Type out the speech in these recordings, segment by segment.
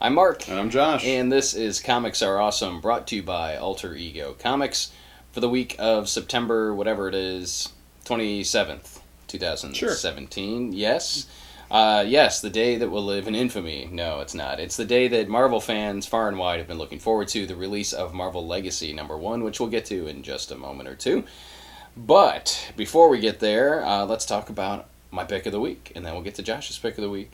I'm Mark. And I'm Josh. And this is Comics Are Awesome, brought to you by Alter Ego Comics for the week of September, whatever it is, 27th, 2017. Sure. Yes. Yes, the day that will live in infamy. No, it's not. It's the day that Marvel fans far and wide have been looking forward to, the release of Marvel Legacy #1, which we'll get to in just a moment or two. But before we get there, let's talk about my pick of the week, and then we'll get to Josh's pick of the week.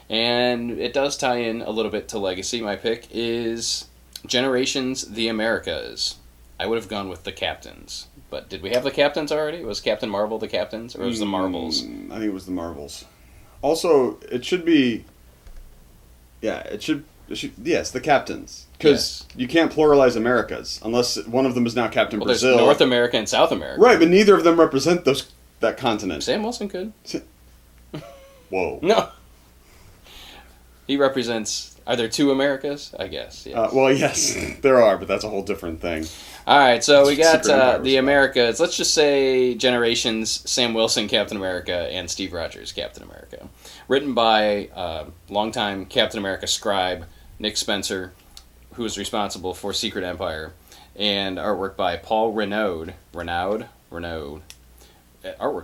And it does tie in a little bit to Legacy. My pick is Generations, The Americas. I would have gone with the Captains. But did we have the Captains already? Was Captain Marvel the Captains? Or was the Marvels? I think it was the Marvels. Also, it should be... Yeah, it should yes, the Captains. Because you can't pluralize Americas unless one of them is now Captain Brazil. There's North America and South America. Right, but neither of them represent that continent. Sam Wilson could. Whoa. No. He represents... Are there two Americas? I guess, yes. Well, yes, there are, but that's a whole different thing. All right, so we got the Americas. Let's just say Generations, Sam Wilson, Captain America, and Steve Rogers, Captain America. Written by longtime Captain America scribe Nick Spencer, who is responsible for Secret Empire, and artwork by Paul Renaud. Artwork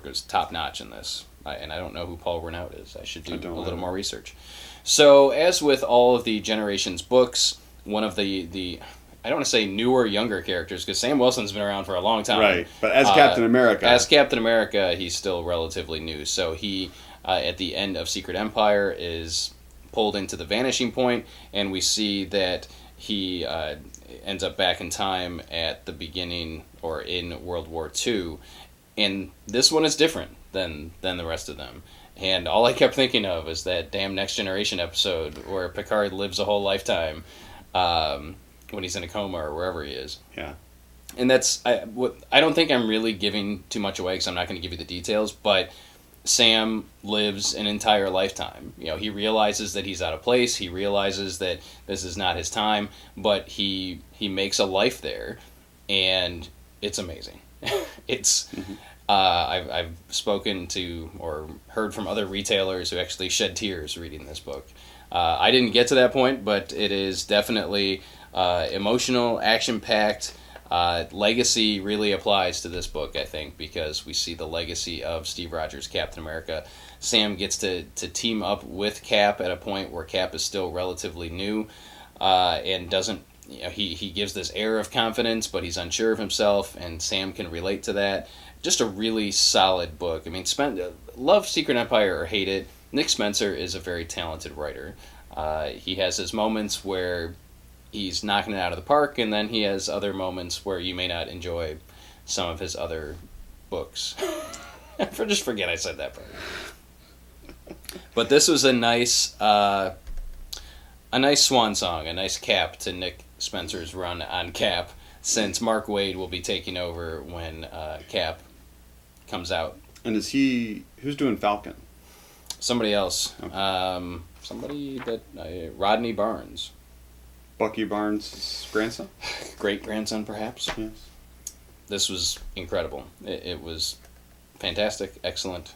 was top-notch in this, and I don't know who Paul Renaud is. I should do a little more research. So, as with all of the Generations books, one of the I don't want to say newer, younger characters, because Sam Wilson's been around for a long time. Right, but as Captain America... As Captain America, he's still relatively new. So he, at the end of Secret Empire, is pulled into the Vanishing Point, and we see that he ends up back in time at the beginning, or in World War II. And this one is different than the rest of them. And all I kept thinking of is that damn Next Generation episode where Picard lives a whole lifetime when he's in a coma or wherever he is. Yeah. And that's... I don't think I'm really giving too much away because I'm not going to give you the details, but Sam lives an entire lifetime. You know, he realizes that he's out of place. He realizes that this is not his time, but he makes a life there, and it's amazing. It's... Mm-hmm. I've spoken to or heard from other retailers who actually shed tears reading this book. I didn't get to that point, but it is definitely emotional, action-packed. Legacy really applies to this book, I think, because we see the legacy of Steve Rogers, Captain America. Sam gets to team up with Cap at a point where Cap is still relatively new and doesn't... You know, he gives this air of confidence, but he's unsure of himself, and Sam can relate to that. Just a really solid book. I mean, love Secret Empire or hate it, Nick Spencer is a very talented writer. He has his moments where he's knocking it out of the park, and then he has other moments where you may not enjoy some of his other books. Just forget I said that part. But this was a nice swan song, a nice cap to Nick Spencer's run on Cap, since Mark Waid will be taking over when Cap comes out. And who's doing Falcon? Somebody else. Okay. Rodney Barnes. Bucky Barnes' grandson? Great-grandson, perhaps? Yes. This was incredible. It was fantastic, excellent.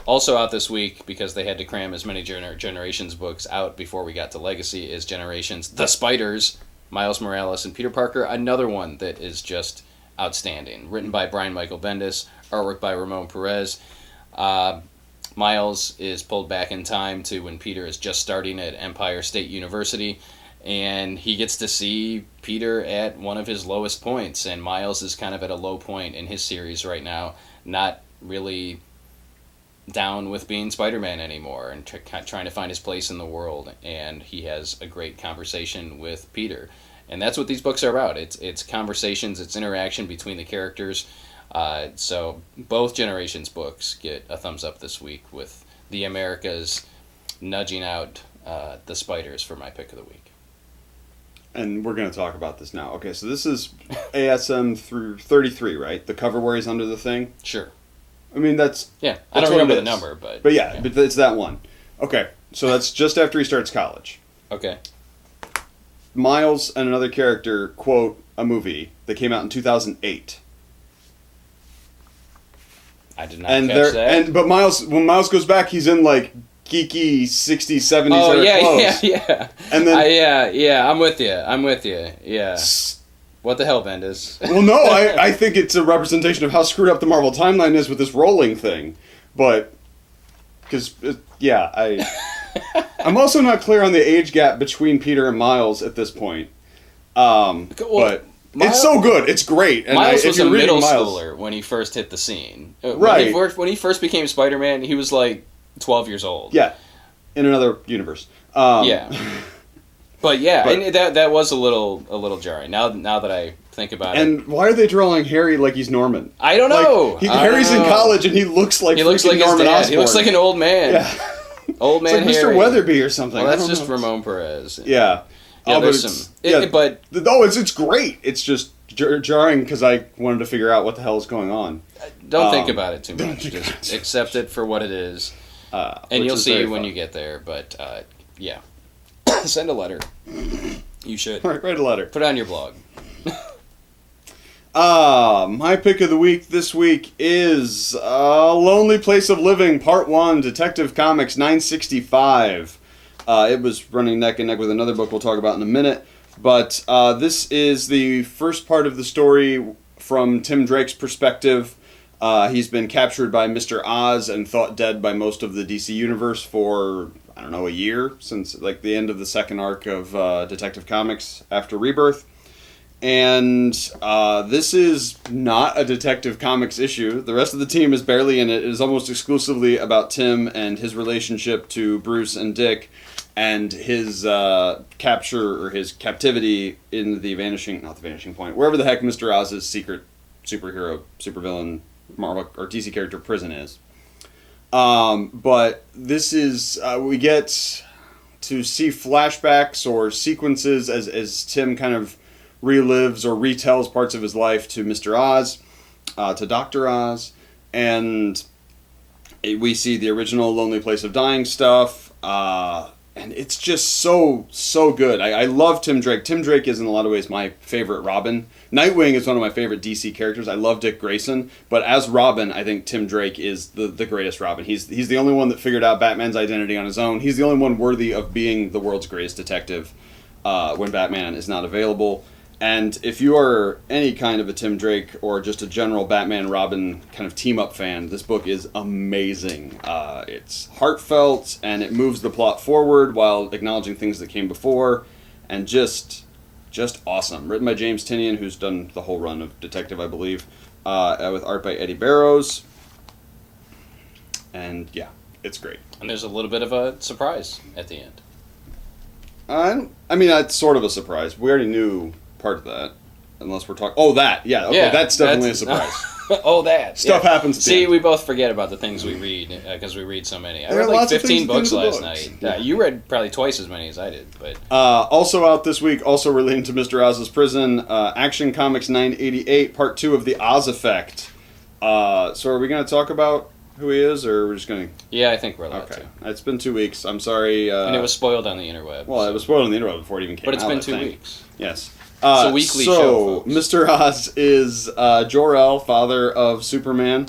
Also out this week, because they had to cram as many Generations books out before we got to Legacy, is Generations, The Spiders, Miles Morales and Peter Parker, another one that is just outstanding. Written by Brian Michael Bendis, artwork by Ramon Perez. Miles is pulled back in time to when Peter is just starting at Empire State University, and he gets to see Peter at one of his lowest points, and Miles is kind of at a low point in his series right now, not really down with being Spider-Man anymore and trying to find his place in the world, and he has a great conversation with Peter. And that's what these books are about. It's conversations, it's interaction between the characters. So both Generations books get a thumbs up this week, with the Americas nudging out the Spiders for my pick of the week. And we're going to talk about this now. Okay, so this is ASM through 33, right? The cover where he's under the thing? Sure. I mean, that's... Yeah, I don't remember the number, but... But yeah, but it's that one. Okay, so that's just after he starts college. Okay. Miles and another character quote a movie that came out in 2008. I did not catch that. But when Miles goes back, he's in, like, geeky 60s, 70s Oh era clothes. yeah. And then I'm with you. Yeah. What the hell, Bendis? Well, no, I think it's a representation of how screwed up the Marvel timeline is with this rolling thing. But, because, I'm also not clear on the age gap between Peter and Miles at this point. But it's so good. It's great. And Miles was a middle Miles, schooler when he first hit the scene. Right. When he first became Spider-Man, he was like 12 years old. Yeah. In another universe. But and that was a little jarring. Now that I think about it. And why are they drawing Harry like he's Norman? I don't know. Harry's in college and he looks like Norman his dad. Osborn. He looks like an old man. Yeah. Old man it's like Harry. Mr. Weatherby or something. Well, that's just Ramon Perez. Yeah. There's it's great. It's just jarring because I wanted to figure out what the hell is going on. Don't think about it too much. Just accept it for what it is. And you'll see when you get there. But, send a letter. You should. All right, write a letter. Put it on your blog. My pick of the week this week is Lonely Place of Living, Part 1, Detective Comics 965. It was running neck and neck with another book we'll talk about in a minute. But this is the first part of the story from Tim Drake's perspective. He's been captured by Mr. Oz and thought dead by most of the DC Universe for, I don't know, a year, since like the end of the second arc of Detective Comics after Rebirth. And this is not a Detective Comics issue. The rest of the team is barely in it. It is almost exclusively about Tim and his relationship to Bruce and Dick and his capture or his captivity in not the Vanishing Point, wherever the heck Mr. Oz's secret superhero, supervillain, Marvel or DC character prison is. But this is, we get to see flashbacks or sequences as Tim kind of relives or retells parts of his life to Mr. Oz, to Dr. Oz, and we see the original Lonely Place of Dying stuff, and it's just so good. I love Tim Drake. Tim Drake is in a lot of ways my favorite Robin. Nightwing is one of my favorite DC characters. I love Dick Grayson, but as Robin, I think Tim Drake is the greatest Robin. He's the only one that figured out Batman's identity on his own. He's the only one worthy of being the world's greatest detective when Batman is not available. And if you are any kind of a Tim Drake or just a general Batman-Robin kind of team-up fan, this book is amazing. It's heartfelt, and it moves the plot forward while acknowledging things that came before, and just awesome. Written by James Tynion, who's done the whole run of Detective, I believe, with art by Eddie Barrows. And, yeah, it's great. And there's a little bit of a surprise at the end. I mean, that's sort of a surprise. We already knew part of that, unless we're talking. Oh, that, yeah, okay, yeah, that's definitely a surprise. That stuff happens. At See, we both forget about the things we read because we read so many. I read like 15 books last night. You read probably twice as many as I did. But also out this week, also relating to Mr. Oz's prison, Action Comics 988, Part 2 of the Oz Effect. So are we going to talk about who he is, or we're just going to... Yeah, I think we're allowed to. It's been 2 weeks. I'm sorry. And it was spoiled on the interweb. Well, it was spoiled on the interweb before it even came out. But it's been 2 weeks. Yes. It's a weekly show, folks. Mr. Oz is Jor-el, father of Superman.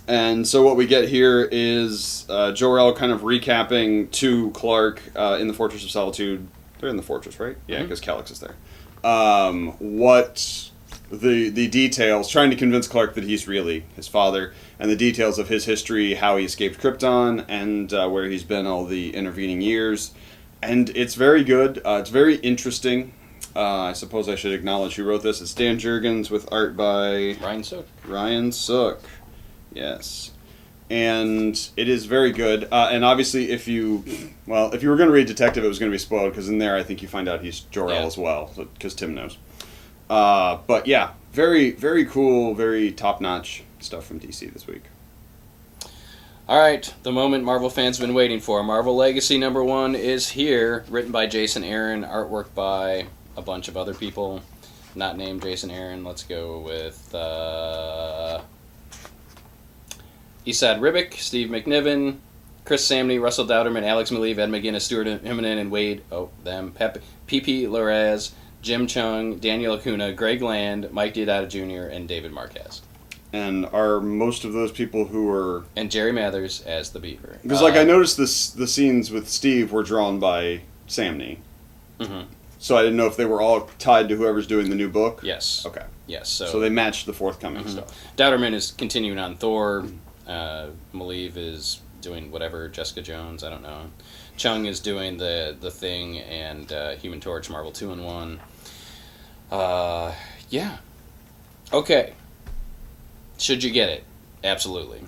And so what we get here is Jor-el kind of recapping to Clark in the Fortress of Solitude. They're in the fortress, right? Yeah, because Calyx is there. What the details, trying to convince Clark that he's really his father, and the details of his history, how he escaped Krypton, and where he's been all the intervening years. And it's very good. It's very interesting. I suppose I should acknowledge who wrote this. It's Dan Jurgens with art by... Ryan Sook. Yes. And it is very good. And obviously, if you were going to read Detective, it was going to be spoiled, because in there I think you find out he's Jor-el as well, because Tim knows. But yeah, very, very cool, very top-notch stuff from DC this week. All right, the moment Marvel fans have been waiting for. Marvel Legacy #1 is here, written by Jason Aaron, artwork by a bunch of other people, not named Jason Aaron. Let's go with Esad Ribic, Steve McNiven, Chris Samney, Russell Dowderman, Alex Maleev, Ed McGuinness, Stuart Immonen, and Wade, P.P. Larraz, Jim Chung, Daniel Acuna, Greg Land, Mike Deodato Jr., and David Marquez. And are most of those people who are... And Jerry Mathers as the Beaver. Because, I noticed the scenes with Steve were drawn by Samney. Mm-hmm. So I didn't know if they were all tied to whoever's doing the new book. Yes. Okay. Yes. So they matched the forthcoming stuff. Dowderman is continuing on Thor. Malieve is doing whatever, Jessica Jones, I don't know. Chung is doing the Thing and Human Torch, Marvel 2-in-1. Yeah. Okay. Should you get it? Absolutely.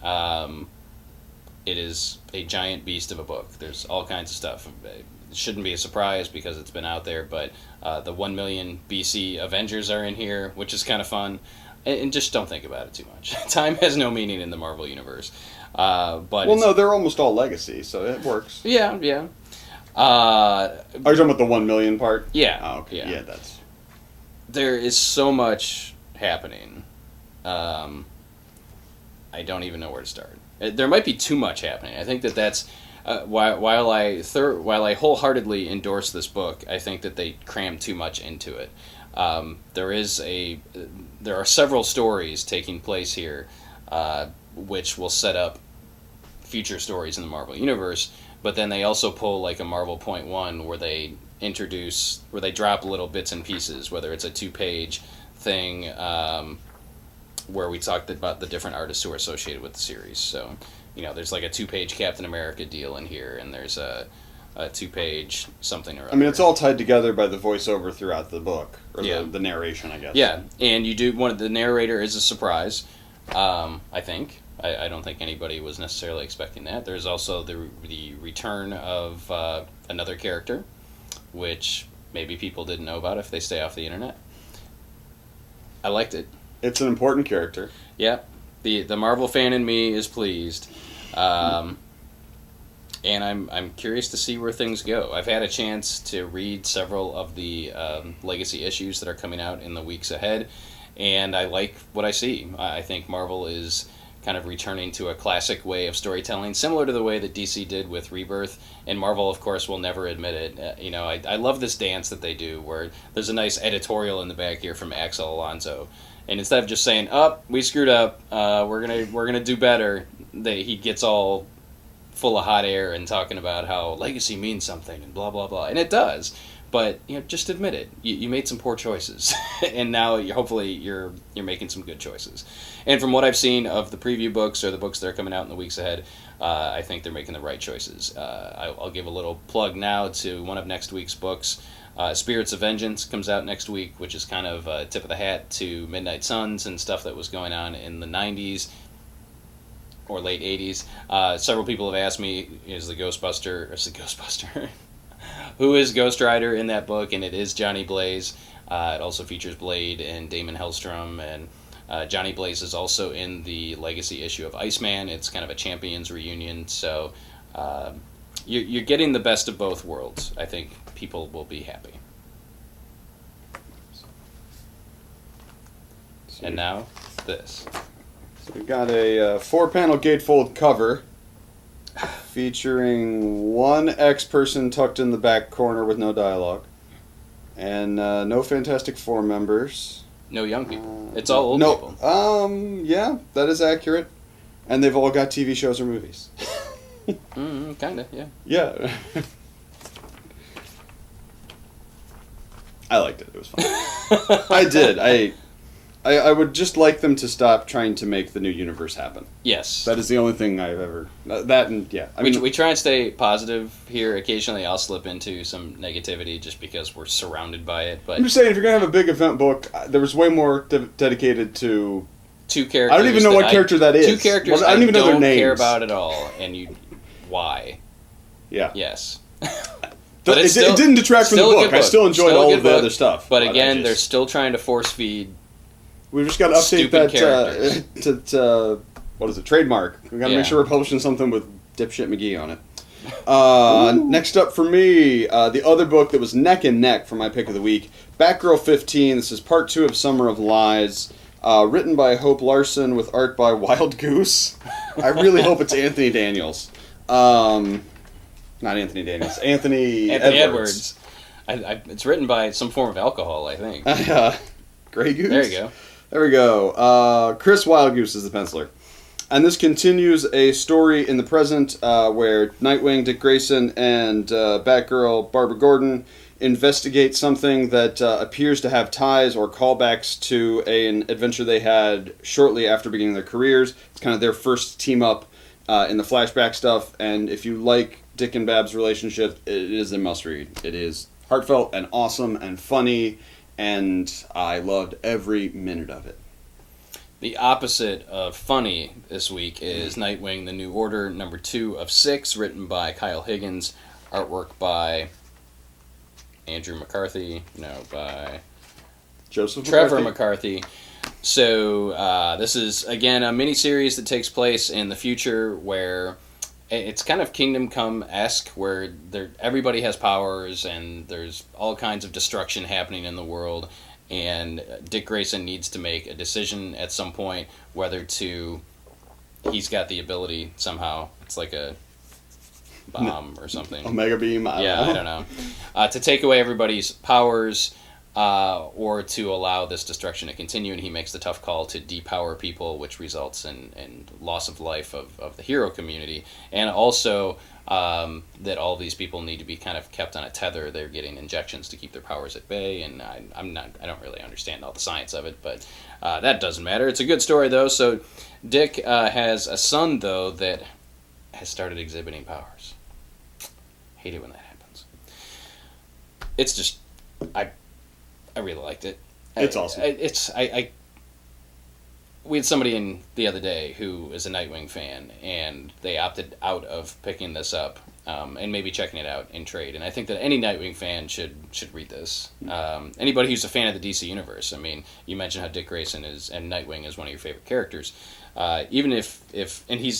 It is a giant beast of a book. There's all kinds of stuff. It shouldn't be a surprise because it's been out there, but the 1 million BC Avengers are in here, which is kind of fun. And just don't think about it too much. Time has no meaning in the Marvel Universe. No, they're almost all legacy, so it works. Yeah, yeah. Are you talking about the 1 million part? Yeah. Oh, okay. Yeah. That's... There is so much happening. I don't even know where to start. There might be too much happening. I think that's while I wholeheartedly endorse this book, I think that they cram too much into it. There are several stories taking place here, which will set up future stories in the Marvel Universe. But then they also pull like a Marvel .1 where they drop little bits and pieces, whether it's a 2-page thing where we talked about the different artists who are associated with the series. So, there's like a 2-page Captain America deal in here, and there's a 2-page something or other. I mean, it's all tied together by the voiceover throughout the book, or yeah. the narration, I guess. Yeah, and the narrator is a surprise, I think. I don't think anybody was necessarily expecting that. There's also the return of another character, which maybe people didn't know about if they stay off the internet. I liked it. It's an important character. Yeah, the Marvel fan in me is pleased, and I'm curious to see where things go. I've had a chance to read several of the legacy issues that are coming out in the weeks ahead, and I like what I see. I think Marvel is kind of returning to a classic way of storytelling, similar to the way that DC did with Rebirth, and Marvel, of course, will never admit it. I love this dance that they do, where there's a nice editorial in the back here from Axel Alonso. And instead of just saying, we screwed up, we're gonna do better, he gets all full of hot air and talking about how legacy means something and blah, blah, blah. And it does. But, just admit it. You made some poor choices. And now, hopefully, you're making some good choices. And from what I've seen of the preview books or the books that are coming out in the weeks ahead, I think they're making the right choices. I'll give a little plug now to one of next week's books. Spirits of Vengeance comes out next week, which is kind of a tip of the hat to Midnight Suns and stuff that was going on in the 90s or late 80s. Several people have asked me, is the Ghostbuster who is Ghost Rider in that book, and it is Johnny Blaze. It also features Blade and Damon Hellstrom, and Johnny Blaze is also in the legacy issue of Iceman. It's kind of a Champions reunion, so you're getting the best of both worlds. I think people will be happy. And now, this. So we got a 4-panel gatefold cover featuring one X-person tucked in the back corner with no dialogue, and no Fantastic Four members. No young people. It's all old people. Yeah, that is accurate. And they've all got TV shows or movies. Kinda, yeah. Yeah. I liked it. It was fun. I did. I would just like them to stop trying to make the new universe happen. Yes. That is the only thing I've ever... That and, yeah. I mean, we try and stay positive here. Occasionally I'll slip into some negativity just because we're surrounded by it. But I'm just saying, if you're going to have a big event book, there was way more dedicated to... 2 characters. I don't even know what character that is. 2 characters I don't even know their names. Care about at all. And why? Yeah. Yes. But it didn't detract from the book. I still enjoyed all of the other stuff. But again, they're still trying to force feed. We've just got to update that to what is it? Trademark. We got to make sure we're publishing something with Dipshit McGee on it. Next up for me, the other book that was neck and neck for my pick of the week, Batgirl 15. This is part 2 of Summer of Lies. Written by Hope Larson with art by Wild Goose. I really hope it's Anthony Daniels. Not Anthony Daniels. Anthony Edwards. It's written by some form of alcohol, I think. Grey Goose? There you go. There we go. Chris Wildgoose is the penciler. And this continues a story in the present where Nightwing, Dick Grayson, and Batgirl, Barbara Gordon investigate something that appears to have ties or callbacks to an adventure they had shortly after beginning their careers. It's kind of their first team up in the flashback stuff, and if you like Dick and Bab's relationship, it is a must-read. It is heartfelt and awesome and funny, and I loved every minute of it. The opposite of funny this week is Nightwing, The New Order, number 2 of 6, written by Kyle Higgins, artwork by Andrew McCarthy, by Trevor McCarthy. So this is, again, a miniseries that takes place in the future where it's kind of Kingdom Come-esque, where everybody has powers and there's all kinds of destruction happening in the world, and Dick Grayson needs to make a decision at some point whether he's got the ability somehow, it's like a bomb or something. Omega Beam? I don't know. To take away everybody's powers or to allow this destruction to continue, and he makes the tough call to depower people, which results in loss of life of the hero community, and also that all these people need to be kind of kept on a tether. They're getting injections to keep their powers at bay, and I don't really understand all the science of it, but that doesn't matter. It's a good story, though. So Dick has a son, though, that has started exhibiting powers. Hate it when that happens. It's just, I really liked it. It's awesome. We had somebody in the other day who is a Nightwing fan, and they opted out of picking this up and maybe checking it out in trade. And I think that any Nightwing fan should read this. Anybody who's a fan of the DC Universe. I mean, you mentioned how Dick Grayson and Nightwing is one of your favorite characters. Even if and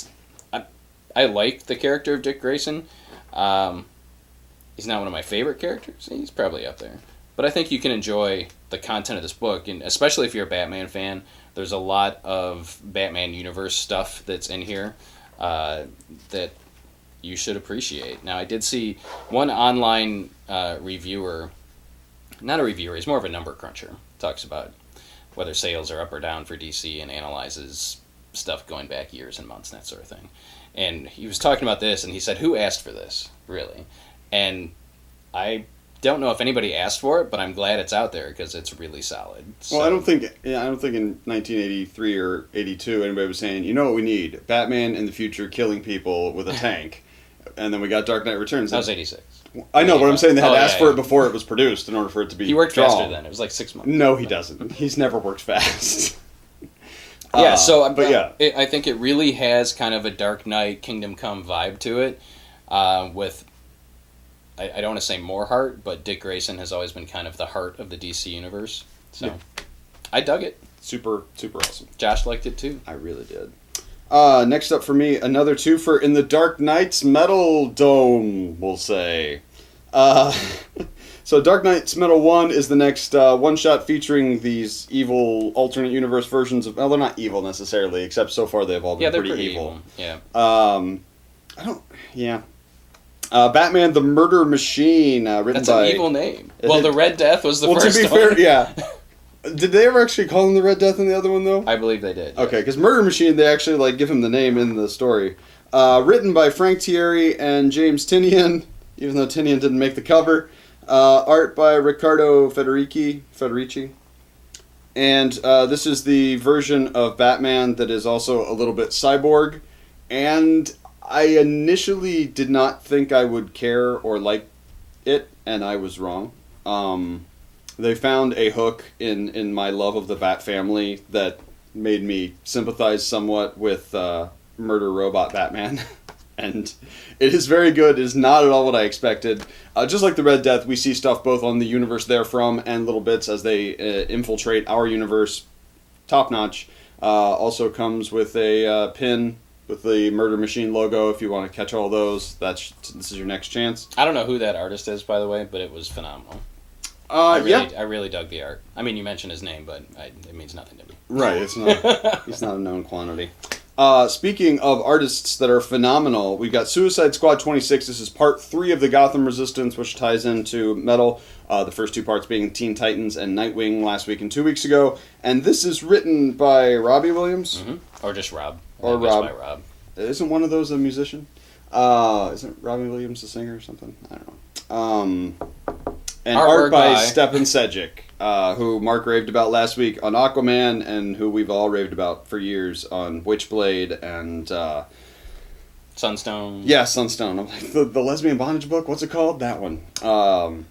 I like the character of Dick Grayson. He's not one of my favorite characters. He's probably up there. But I think you can enjoy the content of this book, and especially if you're a Batman fan. There's a lot of Batman universe stuff that's in here that you should appreciate. Now, I did see one online reviewer, not a reviewer, he's more of a number cruncher, talks about whether sales are up or down for DC and analyzes stuff going back years and months and that sort of thing. And he was talking about this, and he said, who asked for this, really? And I don't know if anybody asked for it, but I'm glad it's out there because it's really solid. So. Well, I don't think in 1983 or 82 anybody was saying, you know what we need? Batman in the future killing people with a tank. And then we got Dark Knight Returns. That was 86. I know, but I'm saying they had asked for it before it was produced in order for it to be He worked drawn. faster then. It was like 6 months. No, he doesn't. He's never worked fast. I think it really has kind of a Dark Knight Kingdom Come vibe to it with... I don't want to say more heart, but Dick Grayson has always been kind of the heart of the DC universe. So, yeah. I dug it. Super, super awesome. Josh liked it too. I really did. Next up for me, another twofer in the Dark Knight's Metal Dome, we'll say. So Dark Knight's Metal 1 is the next one-shot featuring these evil alternate universe versions of... Well, they're not evil necessarily, except so far they've all been pretty evil. Yeah. Batman the Murder Machine, written That's by... That's an evil name. Well, the Red Death was the first one. To be fair, yeah. Did they ever actually call him the Red Death in the other one, though? I believe they did. Okay, because Murder Machine, they actually give him the name in the story. Written by Frank Thierry and James Tynion, even though Tynion didn't make the cover. Art by Riccardo Federici. And this is the version of Batman that is also a little bit cyborg. And I initially did not think I would care or like it, and I was wrong. They found a hook in my love of the Bat family that made me sympathize somewhat with Murder Robot Batman. And it is very good. It is not at all what I expected. Just like the Red Death, we see stuff both on the universe they're from and little bits as they infiltrate our universe. Top notch. Also comes with a pin with the Murder Machine logo. If you want to catch all those, this is your next chance. I don't know who that artist is, by the way, but it was phenomenal. I really dug the art. I mean, you mentioned his name, but it means nothing to me. Right, it's not. He's not a known quantity. Speaking of artists that are phenomenal, we've got Suicide Squad 26. This is part 3 of the Gotham Resistance, which ties into Metal. The first 2 parts being Teen Titans and Nightwing last week and 2 weeks ago. And this is written by Robbie Williams. Mm-hmm. Or just Rob. Or Rob. By Rob. Isn't one of those a musician? Isn't Robbie Williams a singer or something? I don't know. And art by Stephen Sedgwick, who Mark raved about last week on Aquaman, and who we've all raved about for years on Witchblade and Sunstone. Yeah, Sunstone. I'm like, the lesbian bondage book. What's it called? That one.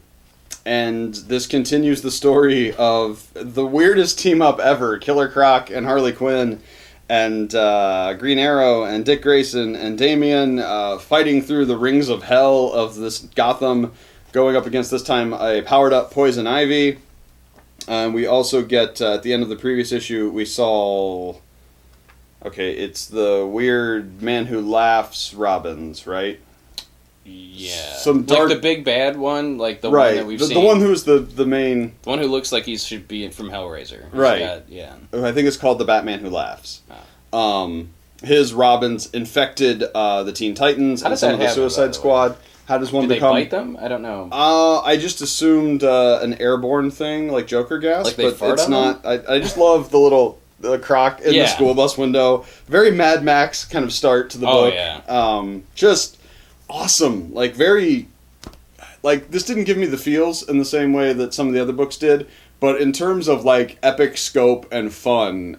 And this continues the story of the weirdest team up ever: Killer Croc and Harley Quinn, and Green Arrow and Dick Grayson and Damian fighting through the rings of hell of this Gotham. Going up against, this time, a powered-up Poison Ivy. We also get, at the end of the previous issue, we saw... Okay, it's the weird Man Who Laughs Robins, right? Yeah. Some dark... Like the big bad one? Like the right. one that we've seen? The one who's the main... The one who looks like he should be from Hellraiser. Right. Yeah. I think it's called the Batman Who Laughs. His Robins infected the Teen Titans and some of the Suicide Squad. How does one become... They bite them? I don't know. I just assumed an airborne thing, like Joker gas, like they but it's not. I just love the croc in the school bus window. Very Mad Max kind of start to the book. Yeah. Just awesome. Like, very... Like, this didn't give me the feels in the same way that some of the other books did, but in terms of, like, epic scope and fun,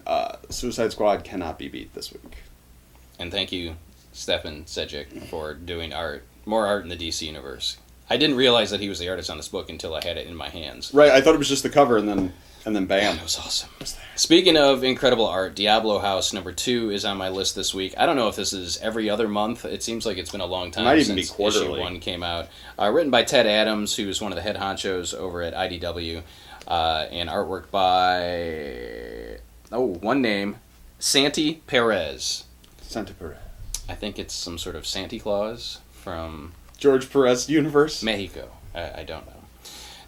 Suicide Squad cannot be beat this week. And thank you, Stephen Sedgwick, for doing more art in the DC universe. I didn't realize that he was the artist on this book until I had it in my hands. Right, I thought it was just the cover, and then bam. Yeah, it was awesome. Speaking of incredible art, Diablo House #2 is on my list this week. I don't know if this is every other month. It seems like it's been a long time since issue 1 came out. Written by Ted Adams, who's one of the head honchos over at IDW, and artwork by one name, Santi Perez. Santi Perez. I think it's some sort of Santa Claus from George Perez universe? Mexico. I don't know.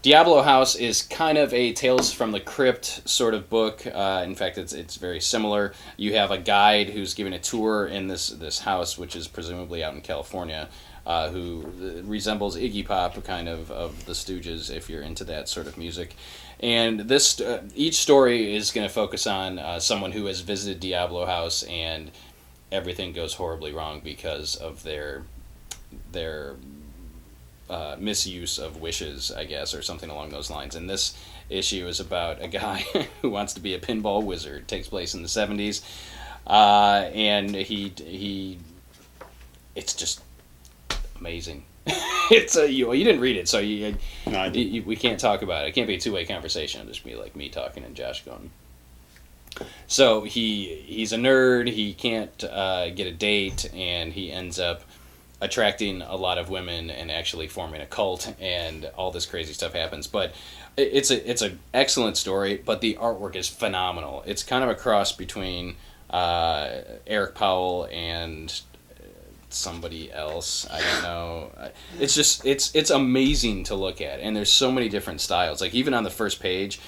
Diablo House is kind of a Tales from the Crypt sort of book. In fact, it's very similar. You have a guide who's giving a tour in this house, which is presumably out in California, who resembles Iggy Pop, kind of the Stooges, if you're into that sort of music. And this each story is going to focus on someone who has visited Diablo House, and everything goes horribly wrong because of their misuse of wishes, I guess, or something along those lines. And this issue is about a guy who wants to be a pinball wizard. It takes place in the 70s, and he it's just amazing. It's you didn't read it, so we can't talk about it. It can't be a two-way conversation. It'll just be like me talking and Josh going. So he's a nerd. He can't get a date, and he ends up attracting a lot of women and actually forming a cult, and all this crazy stuff happens. But it's a excellent story, but the artwork is phenomenal. It's kind of a cross between Eric Powell and somebody else. I don't know. It's just it's amazing to look at, and there's so many different styles. Like, even on the first page,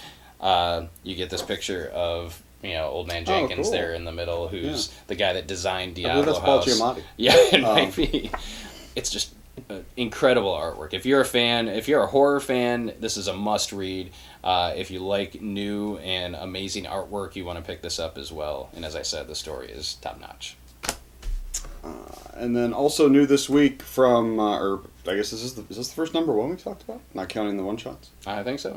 you get this picture of Old Man Jenkins there in the middle, who's the guy that designed Diablo House. Paul Giamatti. Yeah, it might be. It's just incredible artwork. If you're a horror fan, this is a must-read. If you like new and amazing artwork, you want to pick this up as well. And as I said, the story is top-notch. And then also new this week from, or I guess is this the first #1 we talked about? Not counting the one-shots? I think so.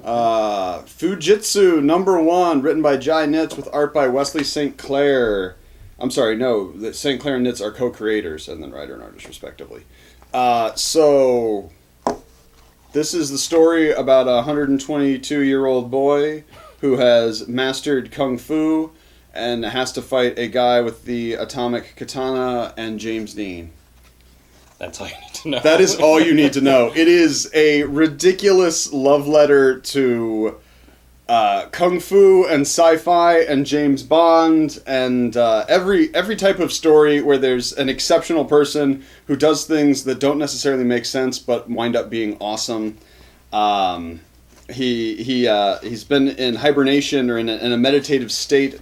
Fujitsu #1, written by Jai Nitz with art by Wesley St. Clair. I'm sorry, no, St. Clair and Nitz are co-creators, and then writer and artist, respectively. So, this is the story about a 122-year-old boy who has mastered Kung Fu and has to fight a guy with the atomic katana and James Dean. That's all you need to know. That is all you need to know. It is a ridiculous love letter to Kung Fu and sci-fi and James Bond and every type of story where there's an exceptional person who does things that don't necessarily make sense but wind up being awesome. He's been in hibernation or in a meditative state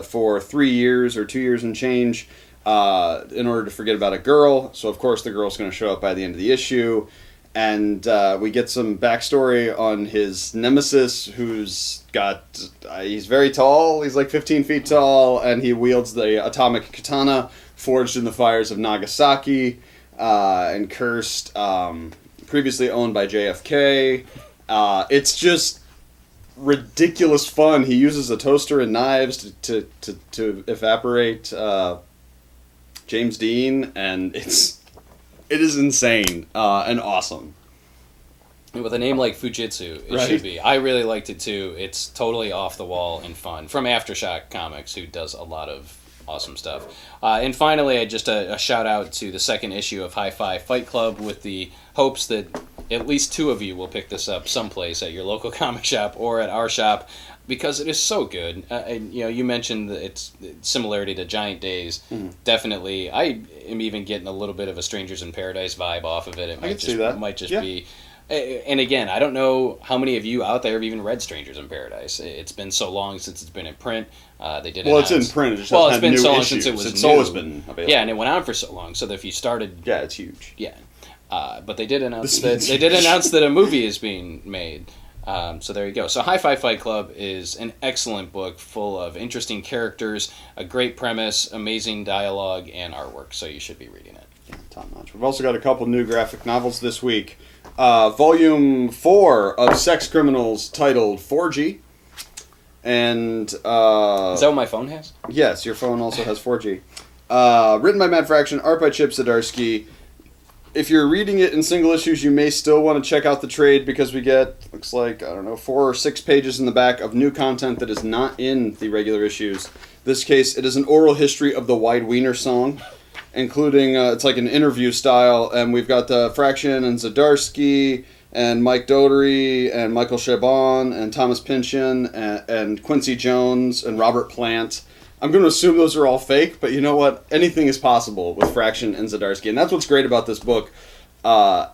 for 3 years or 2 years and change in order to forget about a girl. So of course the girl's going to show up by the end of the issue, and we get some backstory on his nemesis, who's he's very tall. He's like 15 feet tall, and he wields the atomic katana forged in the fires of Nagasaki and cursed. Previously owned by JFK. It's just ridiculous fun. He uses a toaster and knives to evaporate James Dean, and it is insane and awesome. With a name like Fujitsu, it should be. I really liked it too. It's totally off the wall and fun. From Aftershock Comics, who does a lot of awesome stuff. And finally, just a shout out to the second issue of Hi-Fi Fight Club, with the hopes that at least 2 of you will pick this up someplace at your local comic shop or at our shop, because it is so good. And, you mentioned its similarity to Giant Days. Definitely, I am even getting a little bit of a Strangers in Paradise vibe off of it. It might just be. And again, I don't know how many of you out there have even read Strangers in Paradise. It's been so long since it's been in print. They did. Well, it's in print. It's been so long since it was. It's always been available. Yeah, and it went on for so long. So that if you started, it's huge. Yeah, but they did announce that a movie is being made. So there you go. So Hi-Fi Fight Club is an excellent book full of interesting characters, a great premise, amazing dialogue, and artwork. So you should be reading it. Yeah, top notch. We've also got a couple new graphic novels this week. Volume 4 of Sex Criminals, titled Fourgy. And is that what my phone has? Yes, your phone also has Fourgy. Written by Matt Fraction, art by Chip Zdarsky. If you're reading it in single issues, you may still want to check out the trade, because we get, looks like, 4 or 6 pages in the back of new content that is not in the regular issues. This case, it is an oral history of the Wide Wiener song, including, it's like an interview style, and we've got Fraction and Zdarsky and Mike Dougherty and Michael Chabon and Thomas Pynchon and Quincy Jones and Robert Plant. I'm going to assume those are all fake, but you know what? Anything is possible with Fraction and Zdarsky, and that's what's great about this book.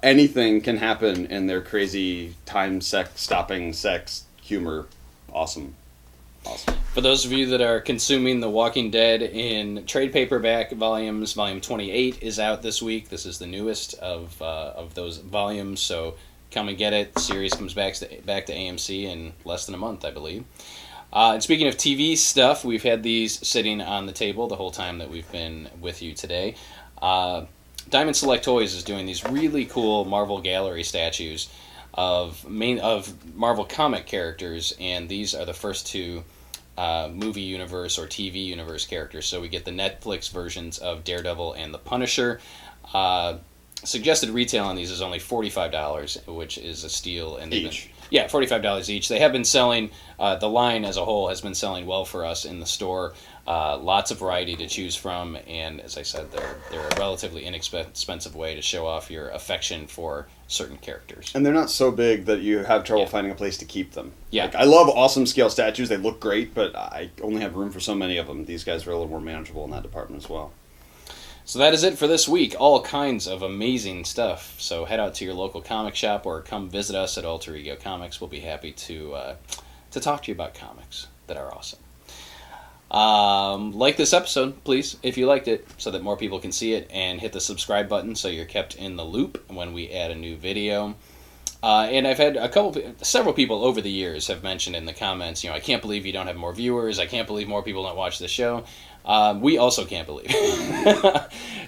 Anything can happen in their crazy time-stopping sex humor. Awesome. For those of you that are consuming The Walking Dead in trade paperback volumes, volume 28 is out this week. This is the newest of those volumes, so come and get it. The series comes back to AMC in less than a month, I believe. And speaking of TV stuff, we've had these sitting on the table the whole time that we've been with you today. Diamond Select Toys is doing these really cool Marvel Gallery statues of Marvel comic characters, and these are the first 2 movie universe or TV universe characters. So we get the Netflix versions of Daredevil and the Punisher. Suggested retail on these is only $45, which is a steal. And each. Yeah, $45 each. They have been selling, the line as a whole has been selling well for us in the store. Lots of variety to choose from, and as I said, they're a relatively inexpensive way to show off your affection for certain characters. And they're not so big that you have trouble finding a place to keep them. Yeah. Like, I love awesome scale statues. They look great, but I only have room for so many of them. These guys are a little more manageable in that department as well. So that is it for this week. All kinds of amazing stuff. So head out to your local comic shop or come visit us at Alter Ego Comics. We'll be happy to talk to you about comics that are awesome. Like this episode, please, if you liked it, so that more people can see it, and hit the subscribe button so you're kept in the loop when we add a new video. And I've had several people over the years have mentioned in the comments, I can't believe you don't have more viewers. I can't believe more people don't watch the show. We also can't believe.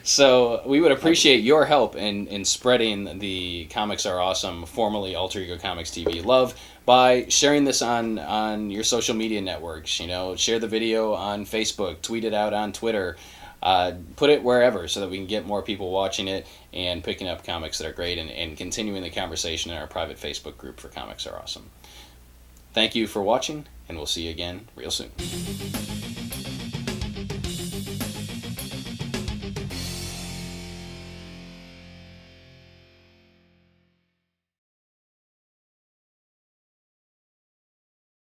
So we would appreciate your help in spreading the Comics Are Awesome, formerly Alter Ego Comics TV love, by sharing this on your social media networks. Share the video on Facebook, tweet it out on Twitter, put it wherever so that we can get more people watching it and picking up comics that are great and continuing the conversation in our private Facebook group for Comics Are Awesome. Thank you for watching, and we'll see you again real soon.